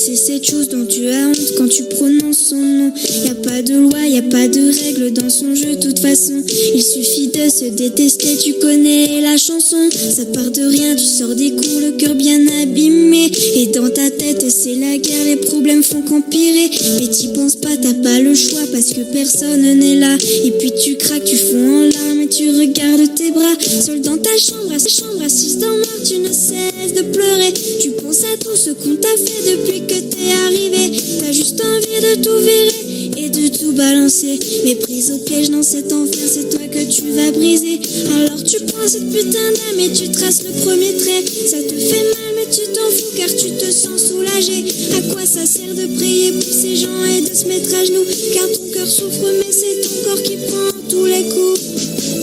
c'est cette chose dont tu as honte quand tu prononces son nom. Y a pas de loi, y a pas de règles dans son jeu, de toute façon. Il suffit de se détester, tu connais la chanson. Ça part de rien, tu sors des cours, le cœur bien abîmé. Et dans ta tête, c'est la guerre, les problèmes font qu'empirer. Mais t'y penses pas, t'as pas le choix parce que personne n'est là. Et puis tu craques, tu fonds en larmes et tu regardes tes bras. Seul dans ta chambre, assise dans noir, tu ne cesses de pleurer. Tu penses à tout ce qu'on t'a fait depuis que t'es arrivé. T'as juste envie de tout virer et de tout balancer. Mais prise au piège dans cet enfer, c'est toi que tu vas briser. Alors tu prends cette putain d'âme et tu traces le premier trait. Ça te fait mal mais tu t'en fous car tu te sens soulagé. À quoi ça sert de prier pour ces gens et de se mettre à genoux? Car ton cœur souffre mais c'est ton corps qui prend tous les coups.